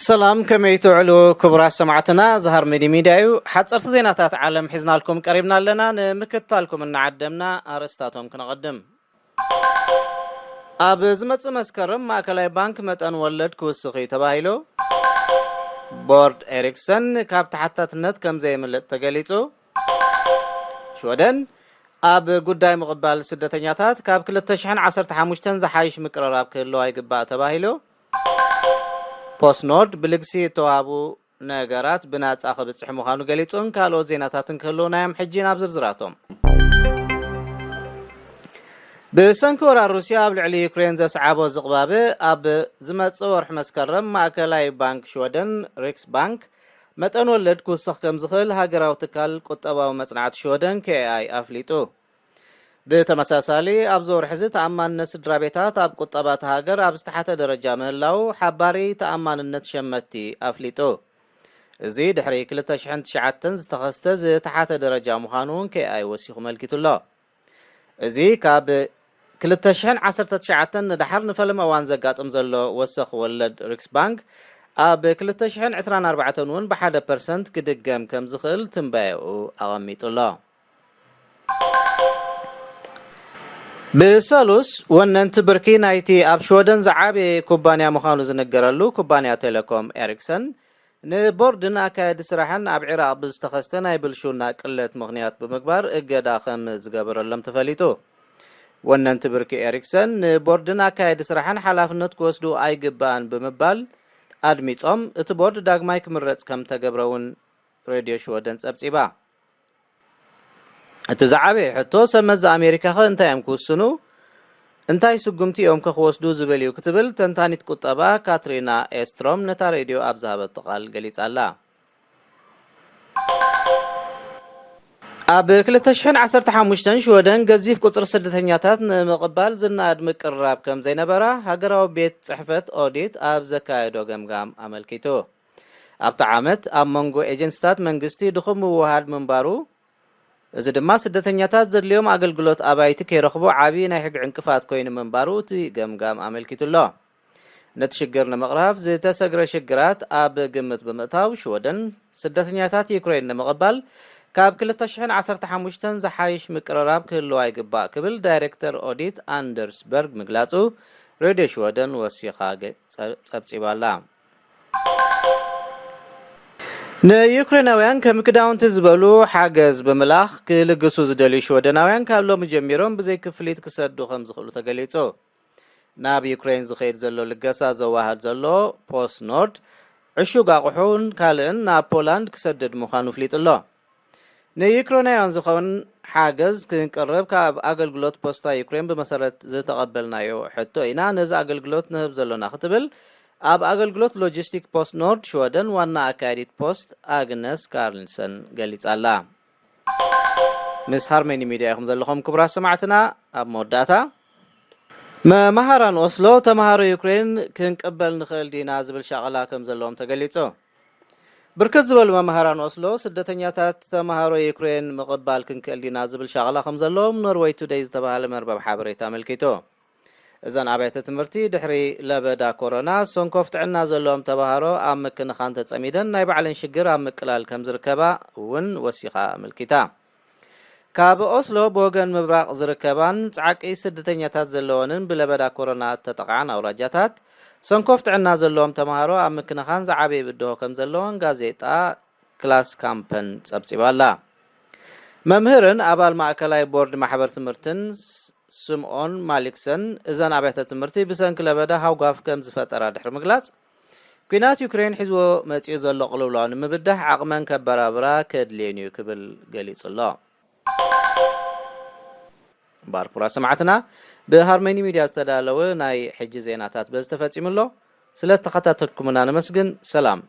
سلام كمي تعلو كبرى سمعتنا زهر ميدي ميديايو حصرت زيناتات عالم حزنا لكم قريبنا لنا نمكتالكم نعدمنا ارستاتهم كنقدم اب زمص مسكرم ماكلاي بانك متن ولد كوسخي تباهيلو بورد إريكسن كاب تحتاتنت كم زي ملت تغليصو شودن اب ጉዳይ مقبال ስደተኛታት ካብ 2015 ዝሓይሽ ምቅረራብ ክህልዎ ይግባእ ተባሂሉ ፖስኖርድ ብልግሲ ተዋቡ ነገራት ብናጻ ክብጽሕ ምዃኑ ገሊጹን ካልኦት ዜናታትን ክህልውናዮም ሕጂ ናብ ዝርዝራቶም ብሰንኪ ወራር ሩስያ ኣብ ልዕሊ ዩክሬን ዘስዓቦ ዝቕባብ ኣብ ዝመጽእ ወርሒ መስከረም ማእከላይ ባንክ ሽወደን ሪክስ ባንክ መጠን ወለድ ክውስኽ ከም ዝኽእል ሃገራዊ ትካል ቁጠባዊ መጽናዕቲ ሽወደን KI ኣፍሊጡ ብተመሳሳሊ ኣብ ዞር ሕዚ ተኣማንነት ስድራ ቤታት ኣብ ቁጠባት ሃገር ኣብ ዝተሓተ ደረጃ ምህላው ሓባሪ ተኣማንነት ሸመቲ ኣፍሊጡ እዚ ድሕሪ 2009 ዝተኸስተ ዝተሓተ ደረጃ ምዃኑ KI ወሲኹ መልኪቱሎ እዚ ካብ 2019 ንድሓር ንፈለመ እዋን ዘጋጥም ዘሎ ወሰኽ ወለድ ሪክስ ባንክ ኣብ 2024 እውን ብ1% ክድገም ከም ዝኽእል ትንበይኡ ኣቐሚጡሎ ብሰሉስ ወነንቲ ብርኪ ናይቲ ኣብ ሽወደን ዝዓበየ ኩባንያ ምዃኑ ዝነገረሉ ኩባንያ ቴሌኮም ኤሪክሰን ንቦርድን ኣካየዲ ስራሕን ኣብ ዕራቕ ብዝተኸስተ ናይ ብልሹና ቅለት ምኽንያት ብምግባር እገዳ ከም ዝገበረሎም ተፈሊጡ ወነንቲ ብርኪ ኤሪክሰን ንቦርድን ኣካየዲ ስራሕን ሓላፍነት ክወስዱ ኣይግባእን ብምባል ኣድሚጾም እቲ ቦርድ ዳግማይ ክምረጽ ከም ተገብረውን ሬድዮ ሽወደን ጸብጺባ እቲ ዝዓበየ ሕቶ ሰመዝ ኣሜሪካ እንታይ እዮም ክውስኑ እንታይ ስጉምቲ እዮም ክወስዱ ዝብል እዩ ክትብል ተንታኒት ቁጠባ ካትሪና ኤስትሮም ነታ ሬድዮ ኣብ ዝሃበቶ ቃል ገሊጻላ ኣብ 2015 ሽወደን ገዚፍ ቁጽሪ ስደተኛታት ንምቕባል ዝናድ ምቅርራብ ከም ዘይነበራ ሃገራዊ ቤት ጽሕፈት ኦዲት ኣብ ዘካየዶ ገምጋም ኣመልኪቱ ኣብቲ ዓመት ኣብ መንጎ ኤጀንሲታት መንግስቲ ድኹም ምውሃድ ምንባሩ እዚ ድማ ስደተኛታት ዘድልዮም ኣገልግሎት ኣባይቲ ከይረኽቡ ዓብዪ ናይ ሕጊ ዕንቅፋት ኮይኑ ምንባሩ እቲ ገምጋም ኣመልኪቱሎ ነቲ ሽግር ንምቕራፍ ዝተሰግረ ሽግራት ኣብ ግምት ብምእታው ሽወደን ስደተኛታት ዩክሬን ንምቕባል ካብ 2015 ዝሓይሽ ምቅርራብ ክህልዋ ይግባእ ክብል ዳይሬክተር ኦዲት ኣንደርስ በርግ ምግላጹ ሬድዮ ሽወደን ወሲኻ ጸብጺባላ ንዩክሬናውያን ከም ክዳውንቲ ዝበሉ ሓገዝ ብምላኽ ክልግሱ ዝደልዩ ሽወደናውያን ካብ ሎሚ ጀሚሮም ብዘይ ክፍሊት ክሰዱ ከም ዝኽእሉ ተገሊጹ ናብ ዩክሬን ዝኸይድ ዘሎ ልገሳ ዘዋሃድ ዘሎ ፖስኖርድ ዕሹግ ኣቑሑን ካልእን ናብ ፖላንድ ክሰድድ ምዃኑ ፍሊጡሎ ንዩክሬናውያን ዝኸውን ሓገዝ ክንቀርብ ካብ ኣገልግሎት ፖስታ ዩክሬን ብመሰረት ዝተቐበልናዮ ሕቶ ኢና ነዚ ኣገልግሎት ንህብ ዘሎና ክትብል ኣብ ኣገልግሎት ሎጂስቲክ ፖስት ኖርድ ሽወደን ዋና ኣካያዲት ፖስት ኣግነስ ካርልሰን ገሊጻላ ምስ ሃርሜኒ ሚድያ ኢኹም ዘለኹም ክቡራት ሰማዕትና ኣብ መወዳእታ መምሃራን ኦስሎ ተምሃሮ ዩክሬን ክንቅበል ንኽእል ዲና ዝብል ሻቐላ ከም ዘለዎም ተገሊጹ ብርክት ዝበሉ መምሃራን ኦስሎ ስደተኛታት ተምሃሮ ዩክሬን ምቕባል ክንክእል ዲና ዝብል ሻቐላ ከም ዘለዎም ኖርዌይ ቱዴይ ዝተባሃለ መርበብ ሓበሬታ ኣመልኪቱ እዘን ኣብያተ ትምህርቲ ድሕሪ ለበዳ ኮሮና ሶንኮፍ ጥዕና ዘለዎም ተምሃሮ ኣብ ምክንኻን ተጸሚደን ናይ ባዕለን ሽግር ኣብ ምቅላል ከም ዝርከባ እውን ወሲኻ ኣመልኪታ ካብ ኦስሎ ብወገን ምብራቕ ዝርከባን ጻዕቂ ስደተኛታት ዘለወንን ብለበዳ ኮሮና ተጠቕዓን ኣውራጃታት ሶንኮፍ ጥዕና ዘለዎም ተምሃሮ ኣብ ምክንኻን ዝዓበየ ብድሆ ከም ዘለዎን ጋዜጣ ክላስ ካምፐን ጸብጺባላ መምህርን ኣባል ማእከላይ ቦርድ ማሕበር ትምህርትን ስምዖን ማሊክሰን እዘን ኣብያተ ትምህርቲ ብሰንኪ ለበዳ ሃውጋፍ ከም ዝፈጠራ ድሕሪ ምግላጽ ኩናት ዩክሬን ሒዝዎ መጺኡ ዘሎ ቅልውላው ንምብዳሕ ዓቕመን ከበራብራ ከድልየን እዩ ክብል ገሊጹሎ ባርኩራ ሰማዕትና ብሃርሜኒ ሚድያ ዝተዳለወ ናይ ሕጂ ዜናታት በዚ ተፈጺሙሎ ስለ ተኸታተልኩምና ነመስግን ሰላም